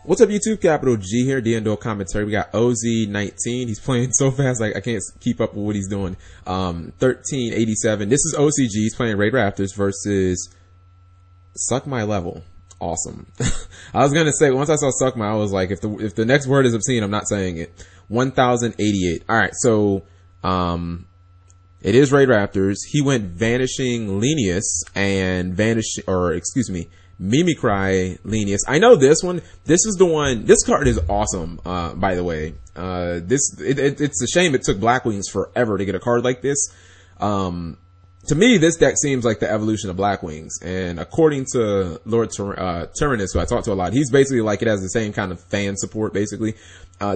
What's up, YouTube? Capital G here, Duel commentary. We got OZ19. He's playing so fast, like I can't keep up with what he's doing. 1387. This is OCG. He's playing Raid Raptors versus Suck My Level. Awesome. I was gonna say, once I saw Suck My, I was like, if the next word is obscene, I'm not saying it. 1088. All right, so it is Raid Raptors. He went Vanishing Lenius and MegaCapitalG Lenius. I know this one. This is the one. This card is awesome. By the way, it's a shame it took Blackwings forever to get a card like this. To me, this deck seems like the evolution of Blackwings. And according to Lord Tyrannus, who I talk to a lot, he's basically like it has the same kind of fan support, basically.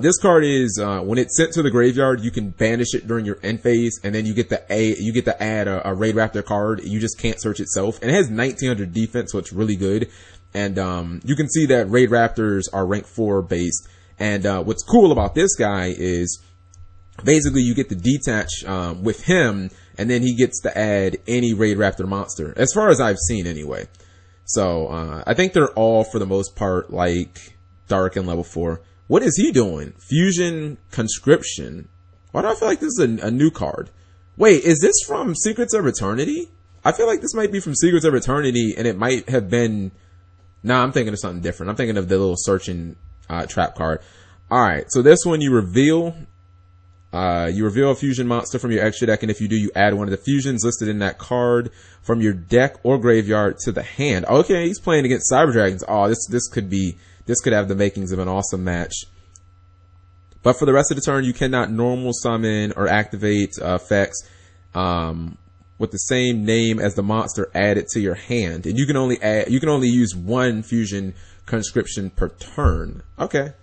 This card is, when it's sent to the graveyard, you can banish it during your end phase, and then you get to add a Raid Raptor card. You just can't search itself. And it has 1900 defense, so it's really good. And, you can see that Raid Raptors are rank 4 based. And, what's cool about this guy is basically you get to detach, with him, and then he gets to add any Raid Raptor monster, as far as I've seen anyway. So, I think they're all, for the most part, like Dark and level 4. What is he doing? Fusion Conscription. Why do I feel like this is a new card? Wait, is this from Secrets of Eternity? I feel like this might be from Secrets of Eternity, and it might have been... Nah, I'm thinking of something different. I'm thinking of the little searching trap card. Alright, so this one you reveal a fusion monster from your extra deck, and if you do, you add one of the fusions listed in that card from your deck or graveyard to the hand. Okay, he's playing against Cyber Dragons. Oh, this could have the makings of an awesome match. But for the rest of the turn, you cannot normal summon or activate effects with the same name as the monster added to your hand, and you can only use one fusion conscription per turn. Okay.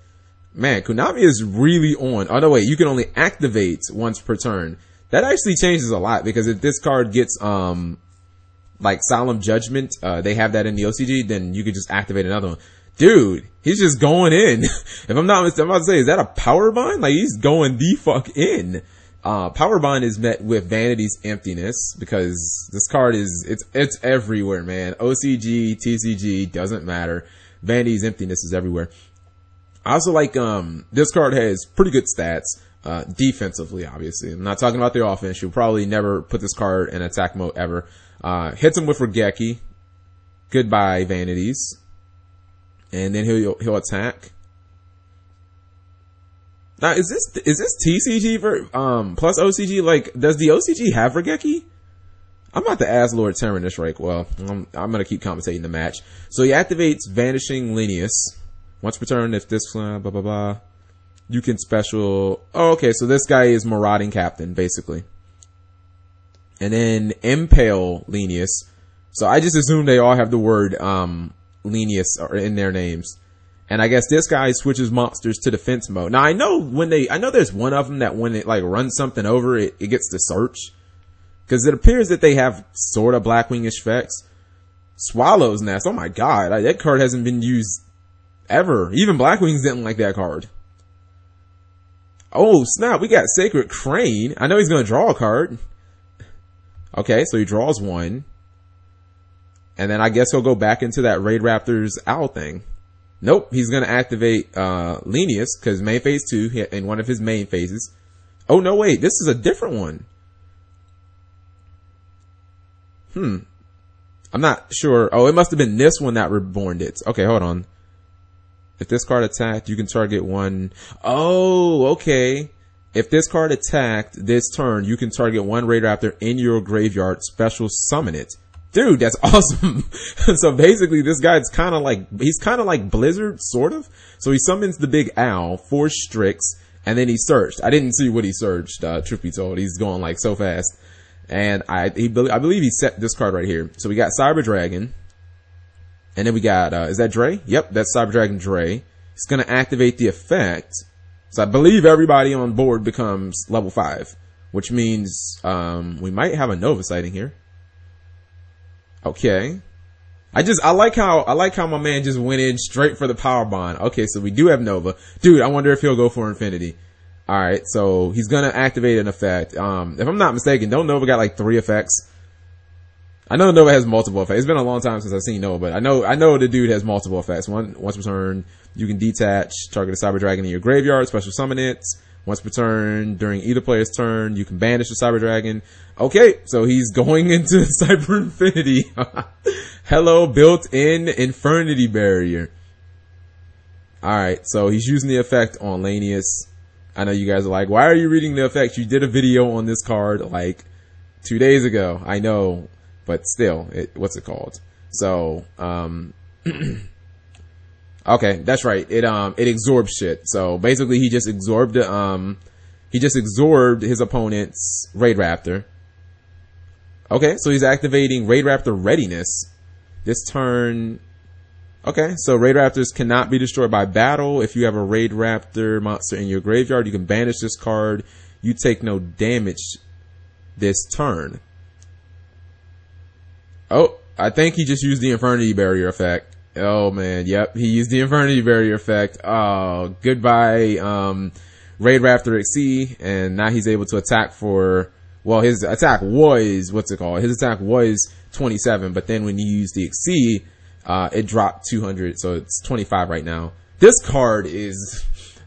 Man, Konami is really on. Oh no, wait, you can only activate once per turn. That actually changes a lot, because if this card gets like Solemn Judgment, they have that in the OCG, then you could just activate another one. Dude, he's just going in. If I'm not mistaken, I'm about to say, is that a power bind? Like, he's going the fuck in. Power bind is met with Vanity's Emptiness, because this card it's everywhere, man. OCG, TCG, doesn't matter. Vanity's Emptiness is everywhere. I also like, this card has pretty good stats, defensively, obviously. I'm not talking about the offense. You'll probably never put this card in attack mode ever. Hits him with Regeki. Goodbye, Vanities. And then he'll attack. Now, is this TCG plus OCG? Like, does the OCG have Regeki? I'm about to ask Lord Tyrannus, right? Well, I'm gonna keep commentating the match. So he activates Vanishing Lenius. Once per turn, if this, blah, blah, blah, you can special. Oh, okay. So this guy is Marauding Captain, basically. And then Impale Lenius. So I just assume they all have the word, Lenius in their names. And I guess this guy switches monsters to defense mode. Now I know there's one of them that when it like runs something over, it gets to search. Cause it appears that they have sort of Blackwing-ish effects. Swallow's Nest. Oh my god. That card hasn't been used ever. Even Blackwings didn't like that card. Oh snap, we got Sacred Crane. I know he's gonna draw a card. Okay, so he draws one. And then I guess he'll go back into that Raid Raptors Owl thing. Nope, he's gonna activate Lenius, because main phase 2 in one of his main phases. Oh no, wait, this is a different one. I'm not sure. Oh, it must have been this one that reborned it. Okay, hold on. If this card attacked, you can target one. Oh, okay. If this card attacked this turn, you can target one Raid Raptor in your graveyard, special summon it. Dude, that's awesome. So basically, this guy's he's kind of like Blizzard, sort of. So he summons the big owl, 4 Strix, and then he searched. I didn't see what he searched, truth be told. He's going like so fast. And I believe he set this card right here. So we got Cyber Dragon. And then we got, is that Dre? Yep, that's Cyber Dragon Dre. He's going to activate the effect. So I believe everybody on board becomes level 5, which means, we might have a Nova sighting here. Okay. I like how my man just went in straight for the power bond. Okay, so we do have Nova. Dude, I wonder if he'll go for Infinity. Alright, so he's going to activate an effect. If I'm not mistaken, don't Nova got like 3 effects? I know Nova has multiple effects. It's been a long time since I've seen Nova, but I know the dude has multiple effects. Once per turn, you can detach, target a Cyber Dragon in your graveyard, special summon it. Once per turn, during either player's turn, you can banish the Cyber Dragon. Okay, so he's going into Cyber Infinity. Hello, built-in Infernity Barrier. Alright, so he's using the effect on Lanius. I know you guys are like, why are you reading the effect? You did a video on this card like 2 days ago. I know. But still, what's it called? So, okay, that's right. It absorbs shit. So basically he just absorbed his opponent's Raid Raptor. Okay, so he's activating Raid Raptor Readiness. This turn, okay, so Raid Raptors cannot be destroyed by battle. If you have a Raid Raptor monster in your graveyard, you can banish this card. You take no damage this turn. Oh, I think he just used the Infernity Barrier effect. Oh man, yep, he used the Infernity Barrier effect. Oh, goodbye, Raid Raptor XC, and now he's able to attack for, well, his attack was, what's it called? His attack was 27, but then when you use the XC, it dropped 200, so it's 25 right now. This card is,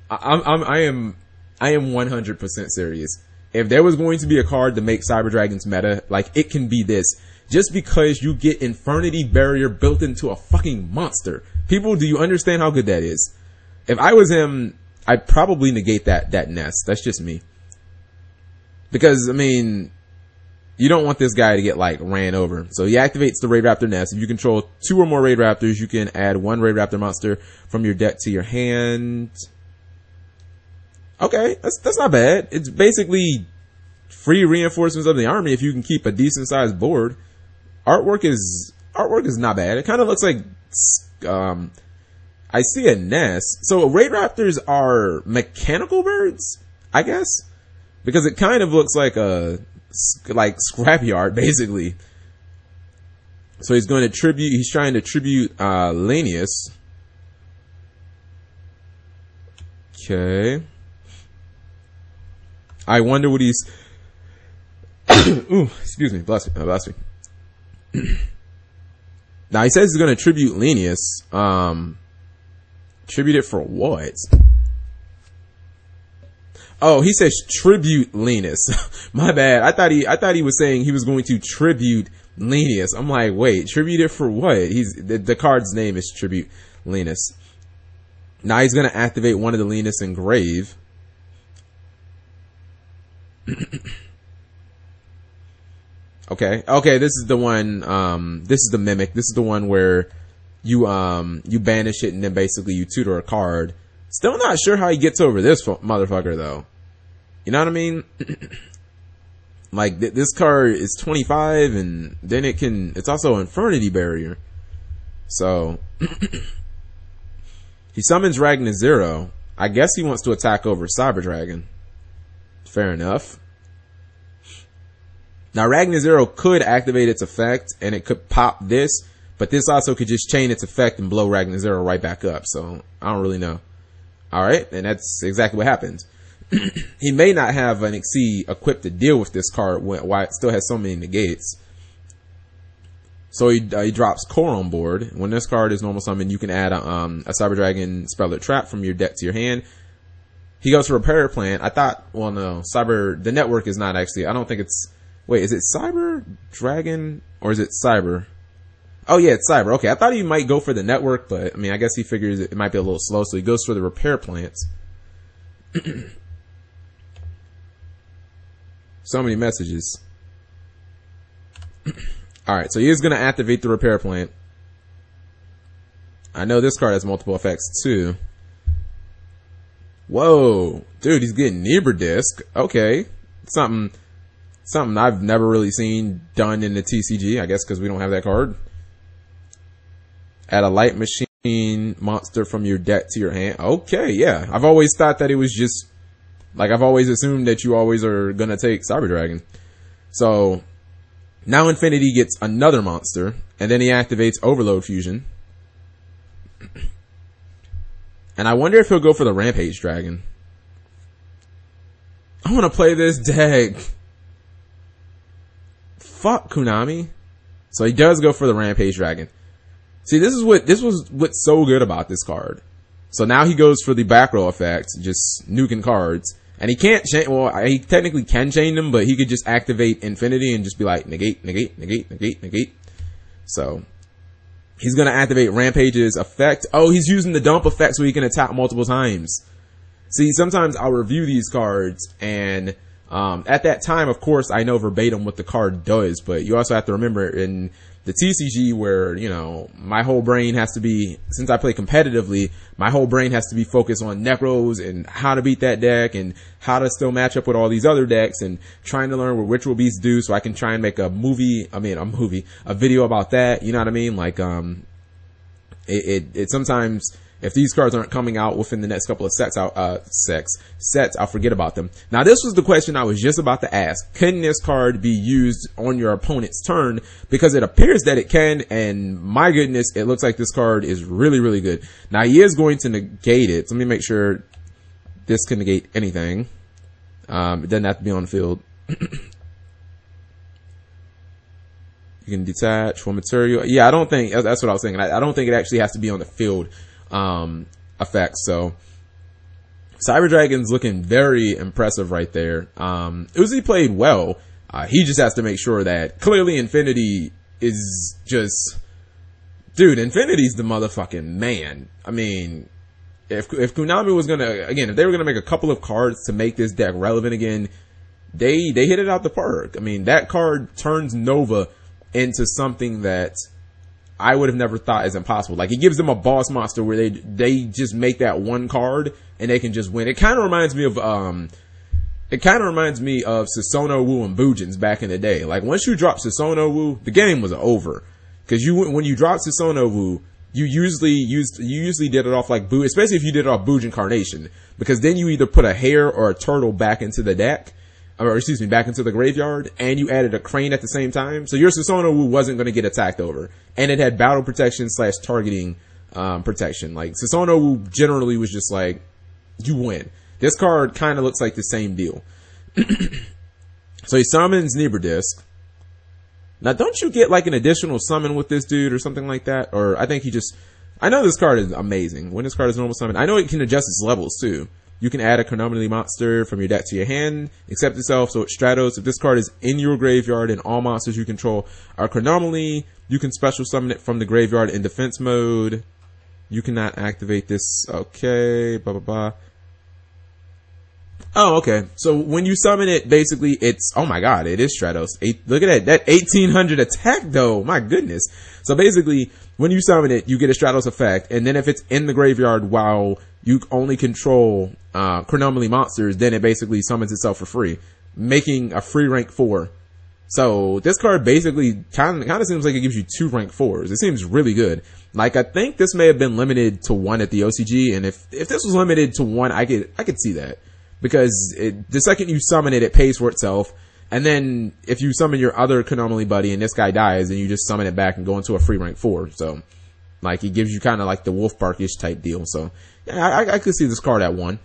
I am 100% serious. If there was going to be a card to make Cyber Dragons meta, like, it can be this. Just because you get Infernity Barrier built into a fucking monster. People, do you understand how good that is? If I was him, I'd probably negate that nest. That's just me. Because, I mean, you don't want this guy to get, like, ran over. So he activates the Raid Raptor nest. If you control 2 or more Raid Raptors, you can add 1 Raid Raptor monster from your deck to your hand. Okay, that's not bad. It's basically free reinforcements of the army if you can keep a decent sized board. Artwork is not bad. It kind of looks like, I see a nest. So Raid Raptors are mechanical birds, I guess, because it kind of looks like a, scrapyard basically. So he's going to tribute, he's trying to tribute, Lanius. Okay. I wonder what he's, ooh, excuse me, bless me. Now he says he's going to tribute Lanius. Tribute it for what? Oh, he says tribute Linus. My bad. I thought he was saying he was going to tribute Linus. I'm like, wait, tribute it for what? The card's name is tribute Linus. Now he's gonna activate one of the Linus in grave. Okay, this is the one, this is the mimic. This is the one where you banish it and then basically you tutor a card. Still not sure how he gets over this motherfucker though. You know what I mean? Like, this card is 25 and then it's also Infernity Barrier. So, he summons Ragnar Zero. I guess he wants to attack over Cyber Dragon. Fair enough. Now, Ragnar Zero could activate its effect and it could pop this, but this also could just chain its effect and blow Ragnar Zero right back up. So, I don't really know. Alright, and that's exactly what happens. He may not have an XC equipped to deal with this card while it still has so many negates. So he drops Core on board. When this card is normal summon, you can add a Cyber Dragon Speller Trap from your deck to your hand. He goes for Repair Plant. I thought, well no, the network is not actually, I don't think it's, wait, is it Cyber Dragon or is it Cyber? Oh yeah, it's Cyber. Okay, I thought he might go for the network, but I mean, I guess he figures it might be a little slow, so he goes for the Repair Plants. So many messages. Alright, so he is going to activate the Repair Plant. I know this card has multiple effects too. Whoa, dude, he's getting Neighbor Disc. Okay, something I've never really seen done in the TCG, I guess because we don't have that card. Add a Light Machine monster from your deck to your hand. Okay, yeah. I've always thought that it was just, like, I've always assumed that you always are gonna take Cyber Dragon. So, now Infinity gets another monster, and then he activates Overload Fusion. And I wonder if he'll go for the Rampage Dragon. I wanna play this deck. Fuck Konami. So he does go for the Rampage Dragon. See, this was what's so good about this card. So now he goes for the back row effect, just nuking cards. And he can't change, well, he technically can chain them, but he could just activate Infinity and just be like, negate, negate, negate, negate, negate. So he's going to activate Rampage's effect. Oh, he's using the dump effect so he can attack multiple times. See, sometimes I'll review these cards and at that time, of course, I know verbatim what the card does, but you also have to remember in the TCG where, you know, my whole brain has to be, since I play competitively, my whole brain has to be focused on Necros and how to beat that deck and how to still match up with all these other decks and trying to learn what Ritual Beasts do so I can try and make a video about that. You know what I mean? Like, it sometimes, if these cards aren't coming out within the next couple of sets, I'll forget about them. Now, this was the question I was just about to ask. Can this card be used on your opponent's turn? Because it appears that it can, and my goodness, it looks like this card is really, really good. Now, he is going to negate it. So let me make sure this can negate anything. It doesn't have to be on the field. You can detach from material. Yeah, I don't think, that's what I was thinking. I don't think it actually has to be on the field. Effects. So Cyber Dragon's looking very impressive right there. Uzi played well. He just has to make sure that clearly Infinity is just, dude, Infinity's the motherfucking man. I mean, if Konami was gonna, again, if they were gonna make a couple of cards to make this deck relevant again, they hit it out the park. I mean, that card turns Nova into something that I would have never thought is impossible. Like, it gives them a boss monster where they just make that one card and they can just win. It kind of reminds me of Susono Wu and Bujins back in the day. Like, once you drop Susono Wu, the game was over. Cause when you drop Susono Wu, you usually did it off like Bujin, especially if you did it off Bujin Carnation. Because then you either put a hare or a turtle back into the deck. Or excuse me, back into the graveyard, and you added a crane at the same time. So your Susono Wu wasn't going to get attacked over. And it had battle protection / targeting protection. Like, Susono Wu generally was just like, you win. This card kind of looks like the same deal. So he summons Nibrodisk. Now, don't you get like an additional summon with this dude or something like that? Or I think I know this card is amazing. When this card is normal summon, I know it can adjust its levels too. You can add a Chronometry monster from your deck to your hand, except itself, so it Stratos. If this card is in your graveyard and all monsters you control are Chronometry, you can special summon it from the graveyard in defense mode. You cannot activate this. Okay, blah, blah, blah. Oh, okay. So when you summon it, basically it's, oh my god, it is Stratos. Look at that 1800 attack though. My goodness. So basically, when you summon it, you get a Stratos effect, and then if it's in the graveyard while you only control Chronometry monsters, then it basically summons itself for free, making a free rank 4. So this card basically kind of seems like it gives you 2 rank 4s. It seems really good. Like, I think this may have been limited to 1 at the OCG, and if this was limited to 1, I could see that, because the second you summon it, it pays for itself. And then if you summon your other Chronometry buddy and this guy dies, then you just summon it back and go into a free rank 4. So, like, it gives you kind of like the Wolf Bark-ish type deal. So, yeah, I could see this card at 1.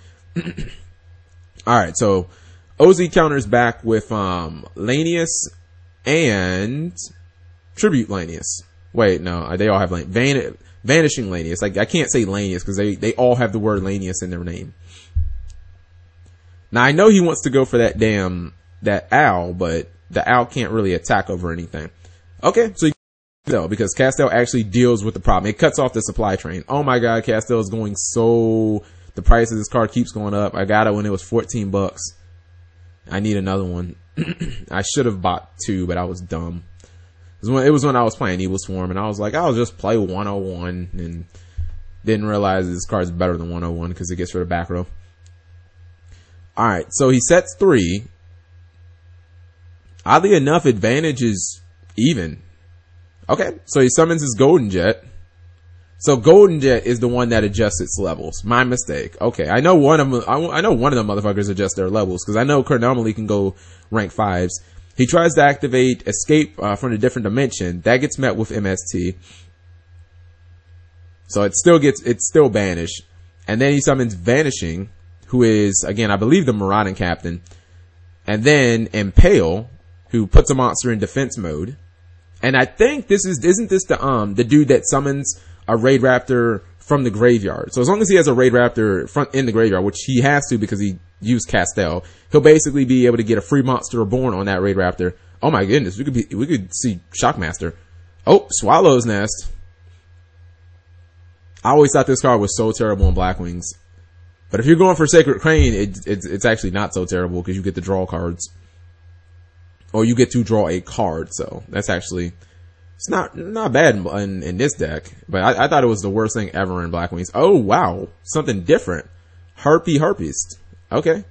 Alright, so OZ counters back with Lanius and Tribute Lanius. Wait, no, they all have Vanishing Lanius. Like, I can't say Lanius because they all have the word Lanius in their name. Now, I know he wants to go for that owl, but the owl can't really attack over anything. Okay, so though, because Castel actually deals with the problem. It cuts off the supply train. Oh my god, Castel is going so, the price of this card keeps going up. I got it when it was $14. I need another one. I should have bought 2, but I was dumb. It was when I was playing Evil Swarm, and I was like, I'll just play 101, and didn't realize this card's better than 101 because it gets rid of back row. Alright, so he sets 3. Oddly enough, advantage is even. Okay, so he summons his Golden Jet. So Golden Jet is the one that adjusts its levels. My mistake. Okay, I know one of them motherfuckers adjust their levels, because I know Chronometry can go rank 5s. He tries to activate Escape from a different dimension. That gets met with MST. So it's still banished. And then he summons Vanishing, who is, again, I believe the Marauding Captain. And then Impale, who puts a monster in defense mode. And I think isn't this the dude that summons a Raid Raptor from the graveyard? So as long as he has a Raid Raptor in the graveyard, which he has to because he used Castell, he'll basically be able to get a free monster reborn on that Raid Raptor. Oh my goodness, we could see Shockmaster. Oh, Swallow's Nest. I always thought this card was so terrible in Blackwings. But if you're going for Sacred Crane, it's actually not so terrible because you get to draw cards. Or you get to draw a card, so that's actually, it's not bad in this deck. But I thought it was the worst thing ever in Blackwings. Oh wow, something different. Harpist. Okay.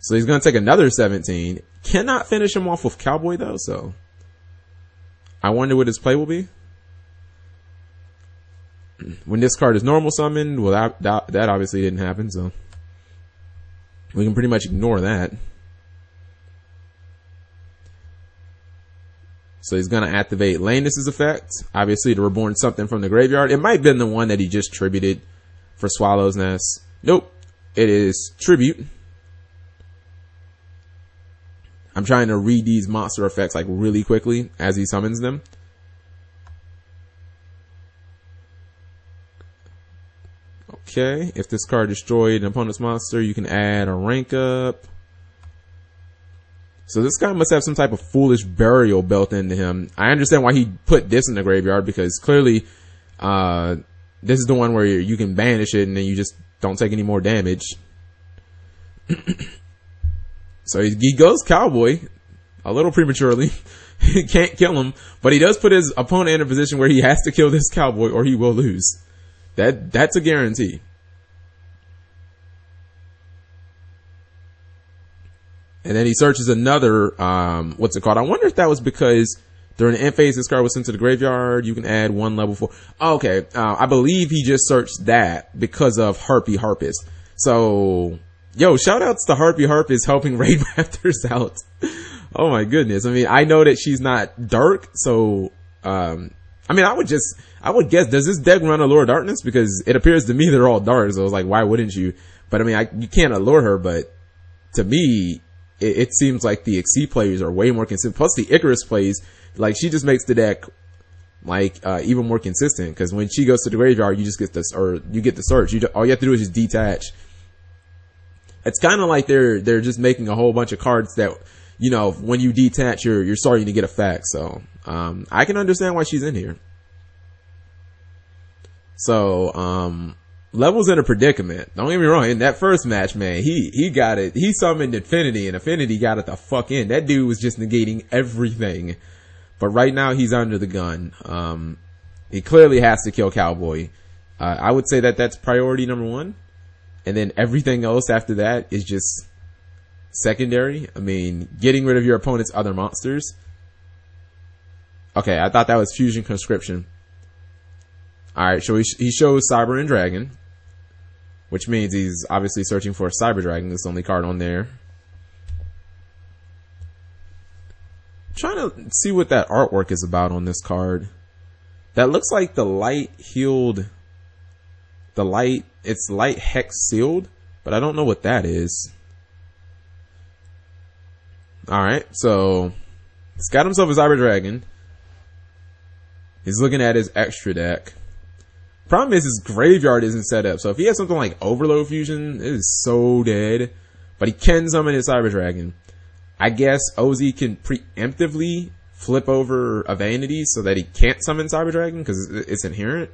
So he's gonna take another 17. Cannot finish him off with Cowboy though, so I wonder what his play will be. When this card is normal summoned, well that obviously didn't happen, so we can pretty much ignore that. So he's going to activate Lannis's effect, obviously to reborn something from the graveyard. It might have been the one that he just tributed for Swallow's Nest. Nope, it is Tribute. I'm trying to read these monster effects like really quickly as he summons them. Okay, if this card destroyed an opponent's monster, you can add a rank up. So this guy must have some type of foolish burial built into him. I understand why he put this in the graveyard, because clearly this is the one where you can banish it and then you just don't take any more damage. So he goes Cowboy a little prematurely. He can't kill him, but he does put his opponent in a position where he has to kill this Cowboy or he will lose. That's a guarantee. And then he searches another, what's it called? I wonder if that was because during the end phase this card was sent to the graveyard. You can add one level 4. Oh, okay. I believe he just searched that because of Harpist. So, yo, shout outs to Harpist helping Raid Raptors out. Oh my goodness. I mean, I know that she's not dark, so, I mean, I would guess, does this deck run Allure Darkness? Because it appears to me they're all dark, so I was like, why wouldn't you? But I mean, you can't allure her, but to me, it seems like the XC players are way more consistent. Plus the Icarus plays, like, she just makes the deck, like, even more consistent. Because when she goes to the graveyard, you just get this, or you get the search. All you have to do is just detach. It's kind of like they're just making a whole bunch of cards that, you know, when you detach, you're starting to get effects. So, I can understand why she's in here. So, Level's in a predicament. Don't get me wrong. In that first match, man, he got it. He summoned Infinity, and Infinity got it the fuck in. That dude was just negating everything. But right now, he's under the gun. He clearly has to kill Cowboy. I would say that that's priority number 1. And then everything else after that is just secondary. I mean, getting rid of your opponent's other monsters. Okay, I thought that was Fusion Conscription. Alright, so he shows Cyber and Dragon, which means he's obviously searching for a Cyber Dragon. This is the only card on there. I'm trying to see what that artwork is about on this card. That looks like the light healed. It's light hex sealed, but I don't know what that is. Alright, so he's got himself a Cyber Dragon. He's looking at his extra deck. Problem is his graveyard isn't set up. So if he has something like Overload Fusion, it is so dead. But he can summon his Cyber Dragon. I guess OZ can preemptively flip over a Vanity so that he can't summon Cyber Dragon because it's inherent.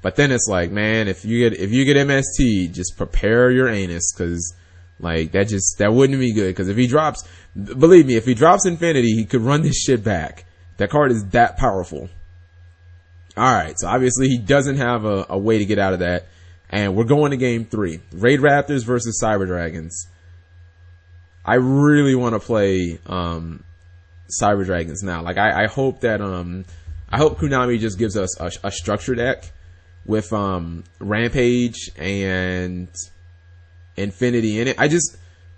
But then it's like, man, if you get MST, just prepare your anus, because like that wouldn't be good. Because if he drops, believe me, if he drops Infinity, he could run this shit back. That card is that powerful. Alright, so obviously he doesn't have a way to get out of that. And we're going to game 3. Raid Raptors versus Cyber Dragons. I really want to play Cyber Dragons now. Like, I hope that I hope Konami just gives us a structure deck with Rampage and Infinity in it.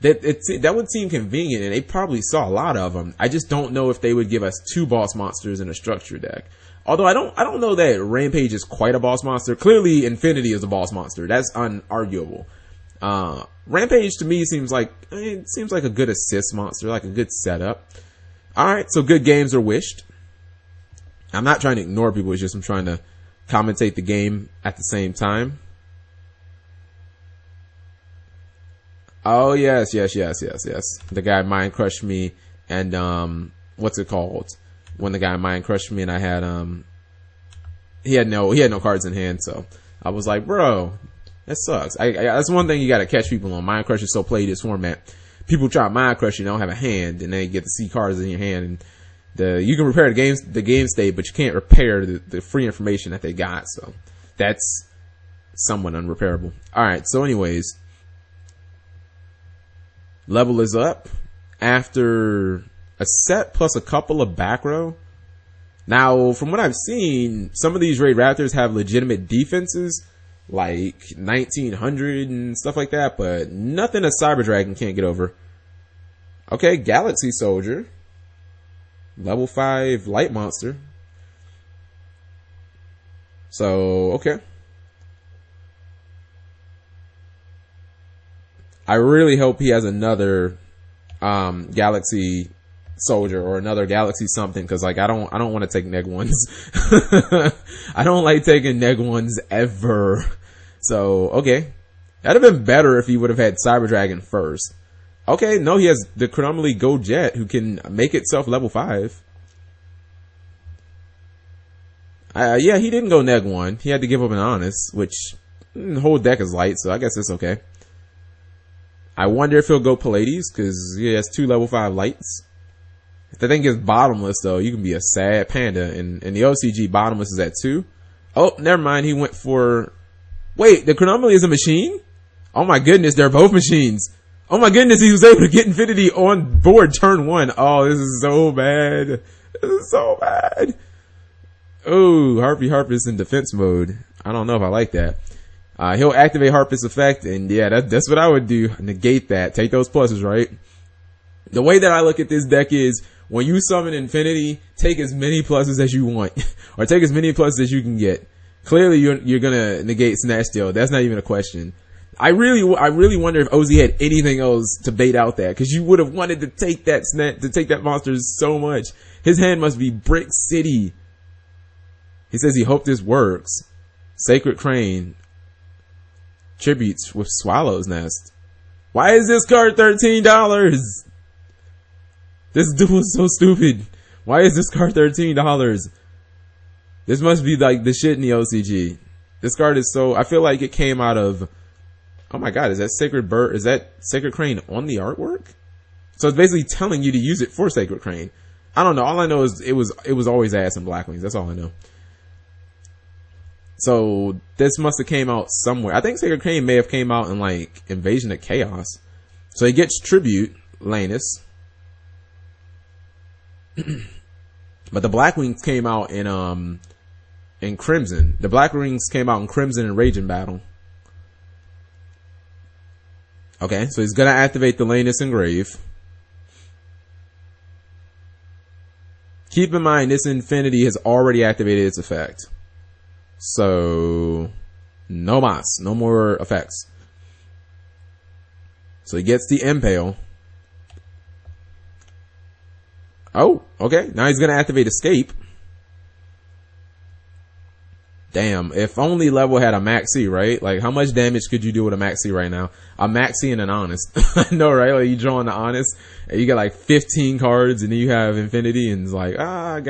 That would seem convenient, and they probably saw a lot of them. I just don't know if they would give us 2 boss monsters in a structure deck. Although I don't know that Rampage is quite a boss monster. Clearly Infinity is a boss monster. That's unarguable. Rampage to me seems like a good assist monster, like a good setup. Alright, so good games are wished. I'm not trying to ignore people. It's just I'm trying to commentate the game at the same time. Oh, yes. The guy mind crushed me, and, what's it called? When the guy mind crushed me and I had, he had no cards in hand, so I was like, bro, that sucks. That's one thing you gotta catch people on. Mind crush is so play this format. People try to mind crush you, don't have a hand, and they get to see cards in your hand, and you can repair the game state, but you can't repair the free information that they got, so that's somewhat unrepairable. Alright, so anyways, level is up after a set plus a couple of back row. Now, from what I've seen, some of these Raid Raptors have legitimate defenses, like 1900 and stuff like that, but nothing a Cyber Dragon can't get over. Okay, Galaxy Soldier. Level 5 Light Monster. So, okay. I really hope he has another Galaxy Soldier or another Galaxy something, because like I don't want to take neg ones. I don't like taking neg ones ever. So okay, that'd have been better if he would have had Cyber Dragon first. Okay, no, he has the Chronomally Go Jet, who can make itself level 5. Yeah, he didn't go neg 1. He had to give up an Honest, which the whole deck is light, so I guess it's okay. I wonder if he'll go Pallades, because he has 2 level 5 lights. If the thing is bottomless, though, you can be a sad panda. And the OCG bottomless is at 2. Oh, never mind. He went for... Wait, the Chronomaly is a machine? Oh my goodness, they're both machines. Oh my goodness, he was able to get Infinity on board turn 1. Oh, this is so bad. This is so bad. Oh, Harpy's in defense mode. I don't know if I like that. He'll activate Harpy's effect, and yeah, that's what I would do. Negate that. Take those pluses, right? The way that I look at this deck is, when you summon Infinity, take as many pluses as you want. Or take as many pluses as you can get. Clearly, you're gonna negate Snatch Steal. That's not even a question. I really wonder if OZ had anything else to bait out that, because you would have wanted to take that monster so much. His hand must be Brick City. He says he hoped this works. Sacred Crane. Tributes with Swallow's Nest. Why is this card $13? This duel is so stupid. Why is this card $13? This must be like the shit in the OCG. This card is so... I feel like it came out of... Oh my god, is that Sacred Bird? Is that Sacred Crane on the artwork? So it's basically telling you to use it for Sacred Crane. I don't know. All I know is it was always ass in Blackwings. That's all I know. So this must have came out somewhere. I think Sacred Crane may have came out in like Invasion of Chaos. So he gets Tribute, Lanus. But the Blackwings came out in Crimson. The Blackwings came out in Crimson and Raging Battle. Okay, so he's gonna activate the Lanus Engrave. Keep in mind, this Infinity has already activated its effect. So, no mas, no more effects. So he gets the Impale. Oh, okay. Now he's going to activate Escape. Damn, if only level had a Maxi, right? Like, how much damage could you do with a Maxi right now? A Maxi and an Honest. I know, right? Like, you draw on the Honest, and you got like 15 cards, and then you have Infinity, and it's like, I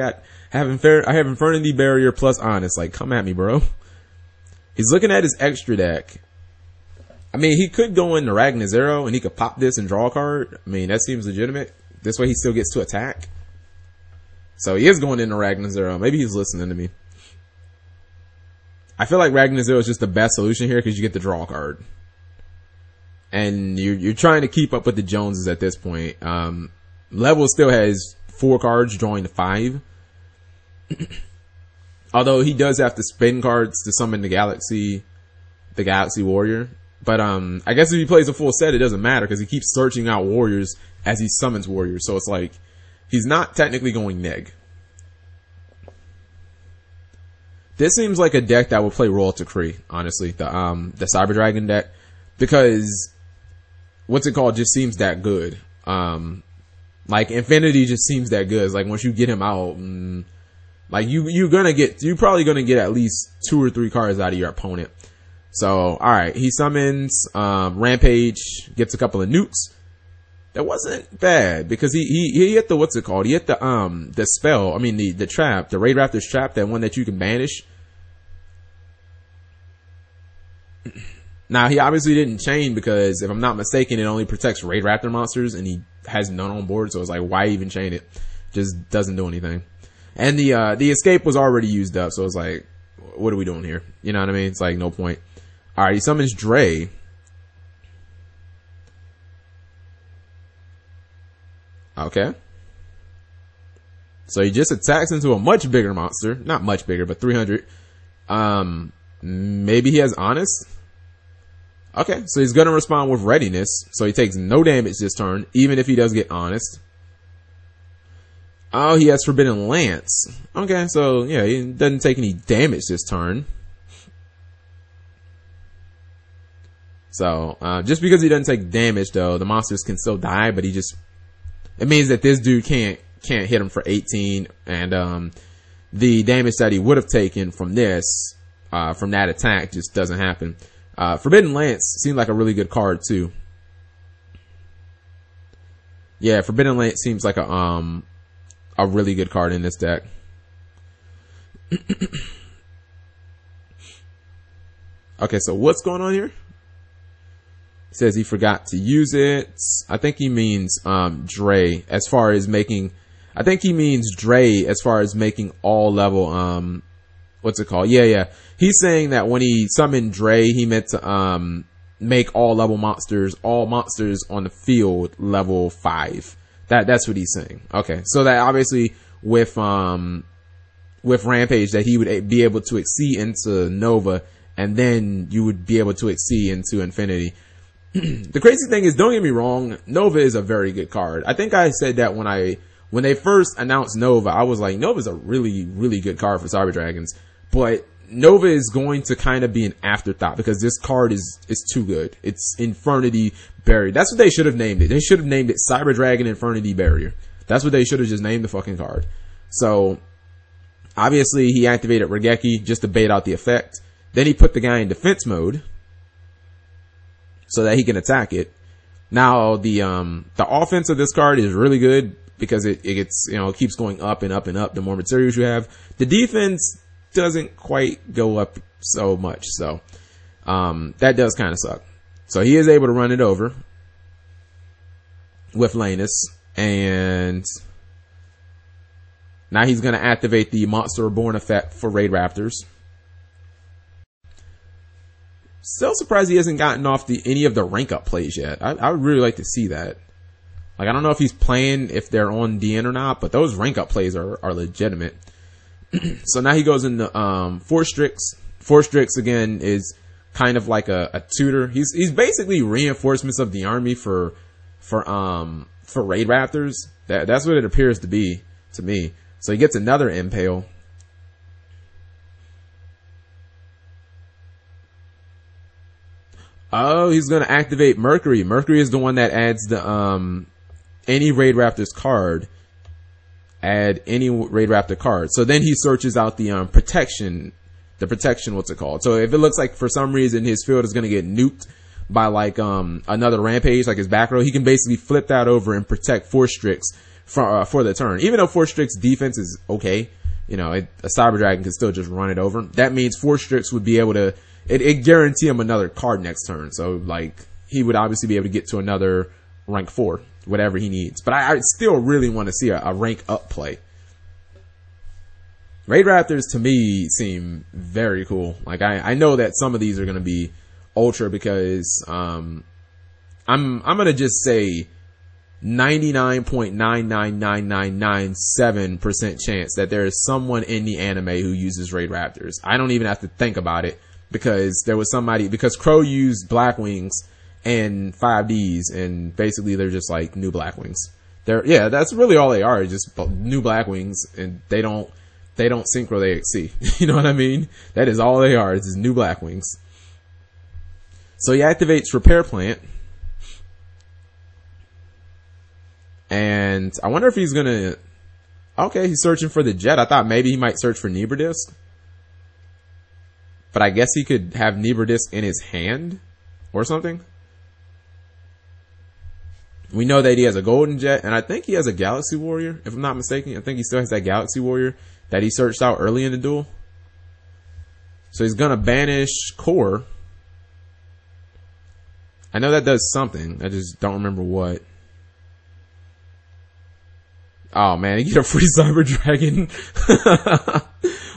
have Infernity Barrier plus Honest. Like, come at me, bro. He's looking at his extra deck. I mean, he could go into Ragnar Zero, and he could pop this and draw a card. I mean, that seems legitimate. This way he still gets to attack. So he is going into Ragnar Zero. Maybe he's listening to me. I feel like Ragnar Zero is just the best solution here because you get the draw card. And you're trying to keep up with the Joneses at this point. Level still has 4 cards drawing to 5. Although he does have to spend cards to summon the Galaxy Warrior. But I guess if he plays a full set, it doesn't matter because he keeps searching out warriors as he summons warriors. So it's like he's not technically going neg. This seems like a deck that would play Royal Decree, honestly, the Cyber Dragon deck, because what's it called just seems that good. Like Infinity just seems that good. It's like once you get him out, Like you're probably gonna get at least 2 or 3 cards out of your opponent. So, alright, he summons, Rampage, gets a couple of nukes. That wasn't bad, because he hit the, what's it called? He hit the spell, I mean the trap, the Raid Raptors trap, that one that you can banish. Now, he obviously didn't chain, because if I'm not mistaken, it only protects Raid Raptor monsters, and he has none on board, so it's like, why even chain it? Just doesn't do anything. And the escape was already used up, so it's like, what are we doing here? You know what I mean? It's like, no point. Alright, he summons Dre. Okay. So he just attacks into a much bigger monster. Not much bigger, but 300. Maybe he has Honest? Okay, so he's gonna respond with Readiness. So he takes no damage this turn, even if he does get Honest. Oh, he has Forbidden Lance. Okay, so yeah, he doesn't take any damage this turn. So, just because he doesn't take damage, though, the monsters can still die, but it means that this dude can't hit him for 18, and, the damage that he would have taken from from that attack just doesn't happen. Forbidden Lance seemed like a really good card, too. Yeah, Forbidden Lance seems like a really good card in this deck. Okay, so what's going on here? Says he forgot to use it. I think he means Dre as far as making all level what's it called? Yeah. He's saying that when he summoned Dre, he meant to make all monsters on the field level 5. That's what he's saying. Okay. So that obviously with Rampage, that he would be able to exceed into Nova, and then you would be able to exceed into Infinity. The crazy thing is, don't get me wrong, Nova is a very good card. I think I said that when they first announced Nova, I was like, Nova's a really, really good card for Cyber Dragons. But Nova is going to kind of be an afterthought, because this card is too good. It's Infernity Barrier. That's what they should have named it. They should have named it Cyber Dragon Infernity Barrier. That's what they should have just named the fucking card. So, obviously, he activated Regeki just to bait out the effect. Then he put the guy in defense mode, so that he can attack it. Now, the offense of this card is really good, because it gets, it keeps going up and up and up the more materials you have. The defense doesn't quite go up so much, so that does kind of suck. So he is able to run it over with Lanus, and now he's going to activate the Monster Reborn effect for Raid Raptors. Still surprised he hasn't gotten off any of the rank up plays yet. I would really like to see that. Like, I don't know if he's playing, if they're on DN or not, but those rank up plays are legitimate. So now he goes into Force Strix. Force Strix again is kind of like a tutor. He's basically reinforcements of the army for Raid Raptors. That's what it appears to be to me. So he gets another Impale. Oh, he's going to activate Mercury. Mercury is the one that adds the any Raid Raptors card. Add any Raid Raptor card. So then he searches out the protection, what's it called? So if it looks like for some reason his field is going to get nuked by like another Rampage, like his back row, he can basically flip that over and protect Force Strix for the turn. Even though Force Strix defense is okay, a Cyber Dragon can still just run it over. That means Force Strix would be able to, it guarantee him another card next turn. So like he would obviously be able to get to another rank 4, whatever he needs. But I still really want to see a rank up play. Raid Raptors to me seem very cool. Like I know that some of these are going to be ultra, because I'm going to just say 99.99997% chance that there is someone in the anime who uses Raid Raptors. I don't even have to think about it, because there was somebody, because Crow used Blackwings and 5Ds, and basically they're just like new Blackwings. That's really all they are, just new Blackwings, and they don't synchro, they exceed. You know what I mean? That is all they are, is just new Blackwings. So he activates Repair Plant, and I wonder if he's gonna, Okay, he's searching for the Jet. I thought maybe he might search for Nibrodisk. But I guess he could have Nibrodisk in his hand or something. We know that he has a Golden Jet, and I think he has a Galaxy Warrior, if I'm not mistaken. I think he still has that Galaxy Warrior that he searched out early in the duel. So he's going to banish Core. I know that does something. I just don't remember what. Oh, man, he get a free Cyber Dragon.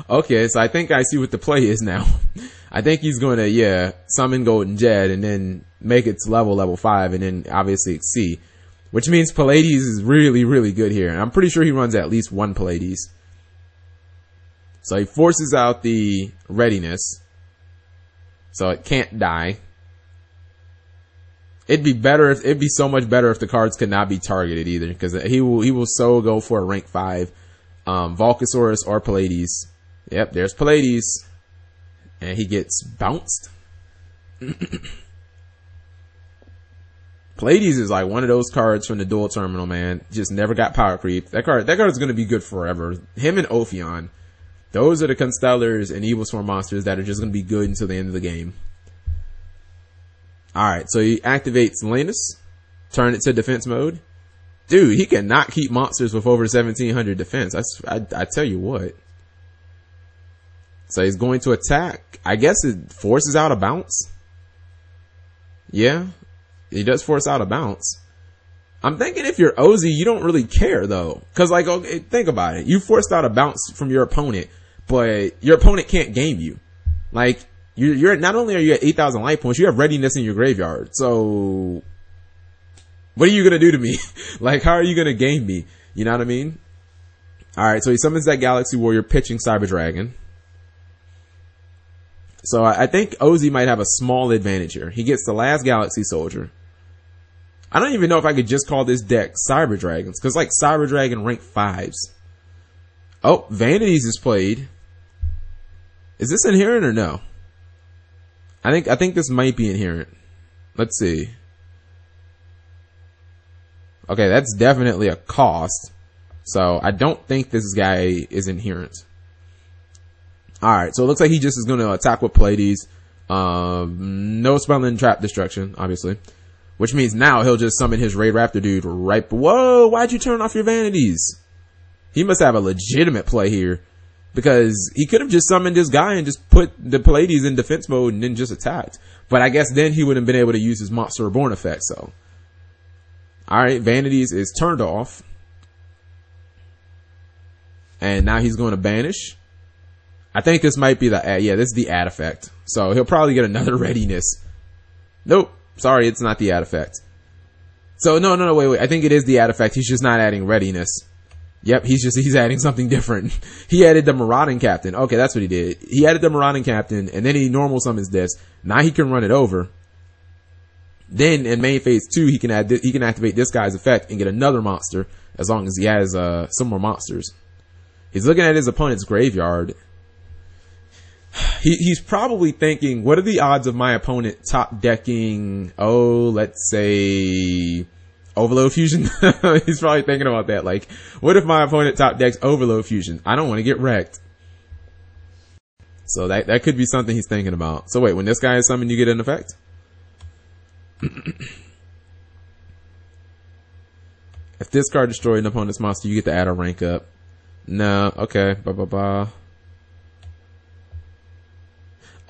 Okay, so I think I see what the play is now. I think he's going to, summon Golden Jet and then make its level 5 and then obviously C. Which means Pallades is really, really good here. And I'm pretty sure he runs at least one Pallades. So he forces out the readiness. So it can't die. It'd be so much better if the cards could not be targeted either. Because he will so go for a rank 5. Volcasaurus or Pallades. Yep, there's Pallades. And he gets bounced. Pallades is like one of those cards from the dual terminal, man. Just never got power creep. That card is going to be good forever. Him and Ophion. Those are the Constellars and Evil Swarm monsters that are just going to be good until the end of the game. Alright, so he activates Linus. Turn it to defense mode. Dude, he cannot keep monsters with over 1700 defense. I tell you what. So he's going to attack. I guess it forces out a bounce. Yeah, he does force out a bounce. I'm thinking if you're OZ, you don't really care though. Cause like, okay, think about it. You forced out a bounce from your opponent, but your opponent can't game you. Like, you're not only are you at 8,000 life points, you have readiness in your graveyard. So, what are you gonna do to me? Like, how are you gonna game me? You know what I mean? Alright, so he summons that Galaxy Warrior, pitching Cyber Dragon. So I think OZ might have a small advantage here. He gets the last Galaxy Soldier. I don't even know if I could just call this deck Cyber Dragons, because like Cyber Dragon rank 5s. Oh, Vanities is played. Is this inherent or no? I think this might be inherent. Let's see. Okay, that's definitely a cost. So I don't think this guy is inherent. Alright, so it looks like he just is going to attack with Pallades. No spell and trap destruction, obviously. Which means now he'll just summon his Raid Raptor dude right... Whoa, why'd you turn off your Vanities? He must have a legitimate play here. Because he could have just summoned this guy and just put the Pallades in defense mode and then just attacked. But I guess then he wouldn't have been able to use his Monster Reborn effect, so... Alright, Vanities is turned off. And now he's going to banish. I think this might be the ad. Yeah, this is the ad effect. So he'll probably get another readiness. Nope. Sorry, it's not the ad effect. So no, wait. I think it is the ad effect. He's just not adding readiness. Yep, he's adding something different. He added the Marauding Captain. Okay, that's what he did. He added the Marauding Captain, and then he normal summons this. Now he can run it over. Then in main phase 2, he can activate this guy's effect and get another monster as long as he has some more monsters. He's looking at his opponent's graveyard. He's probably thinking, what are the odds of my opponent top decking, let's say, Overload Fusion? He's probably thinking about that. Like, what if my opponent top decks Overload Fusion? I don't want to get wrecked. So that could be something he's thinking about. So wait, when this guy is summoned, you get an effect? If this card destroyed an opponent's monster, you get to add a rank up. No, okay,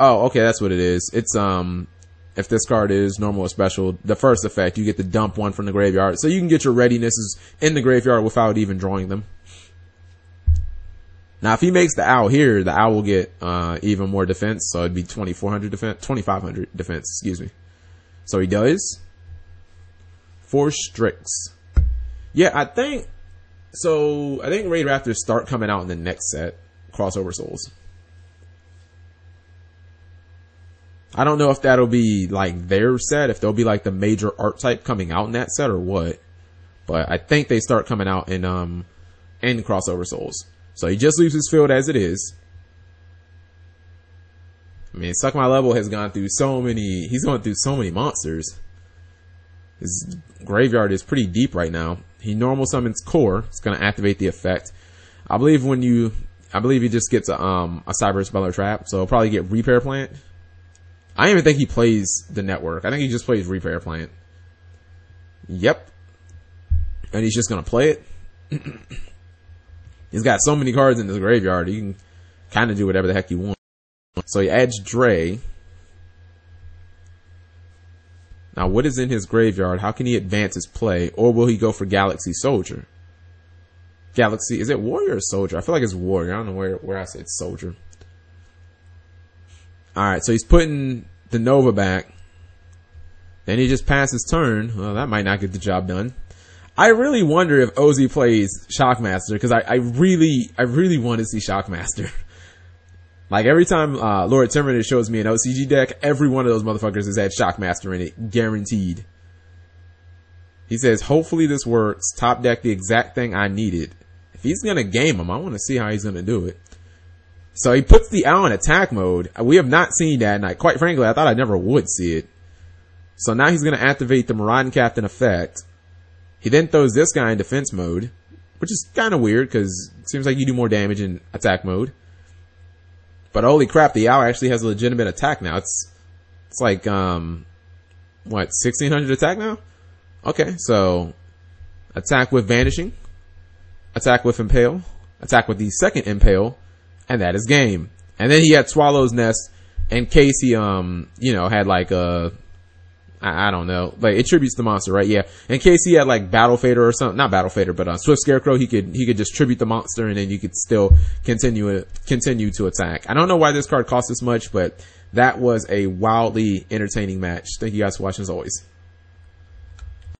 Oh, okay, that's what it is. It's, if this card is normal or special, the first effect, you get to dump one from the graveyard. So you can get your readinesses in the graveyard without even drawing them. Now, if he makes the owl here, the owl will get, even more defense. So it'd be 2,400 defense, 2,500 defense, excuse me. So he does. 4 Strix. Yeah, I think Raid Raptors start coming out in the next set, Crossover Souls. I don't know if that'll be like their set, if there'll be like the major archetype coming out in that set or what. But I think they start coming out in Crossover Souls. So he just leaves his field as it is. I mean, Suck My Level has gone through he's going through so many monsters. His graveyard is pretty deep right now. He normal summons Core. It's going to activate the effect. I believe he just gets a Cyber Speller Trap, so he'll probably get Repair Plant. I don't even think he plays the network. I think he just plays Repair Plant. Yep. And he's just gonna play it. He's got so many cards in his graveyard, he can kind of do whatever the heck he wants. So he adds Dre. Now, what is in his graveyard? How can he advance his play? Or will he go for Galaxy Soldier? Galaxy, is it Warrior or Soldier? I feel like it's Warrior. I don't know where I said Soldier. Alright, so he's putting the Nova back. Then he just passes turn. Well, that might not get the job done. I really wonder if OZ plays Shockmaster, because I really want to see Shockmaster. Like, every time Lord Terminator shows me an OCG deck, every one of those motherfuckers has had Shockmaster in it. Guaranteed. He says, hopefully this works. Top deck the exact thing I needed. If he's going to game him, I want to see how he's going to do it. So he puts the owl in attack mode. We have not seen that, and quite frankly, I thought I never would see it. So now he's going to activate the Marauding Captain effect. He then throws this guy in defense mode, which is kind of weird, because it seems like you do more damage in attack mode. But holy crap, the owl actually has a legitimate attack now. It's like, what, 1600 attack now? Okay, so attack with Vanishing, attack with Impale, attack with the second Impale, and that is game. And then he had Swallow's Nest in case he, had like I don't know, like it tributes the monster, right? Yeah. In case he had like Battle Fader or something, not Battle Fader, but Swift Scarecrow, he could just tribute the monster and then you could still continue to attack. I don't know why this card costs this much, but that was a wildly entertaining match. Thank you guys for watching as always.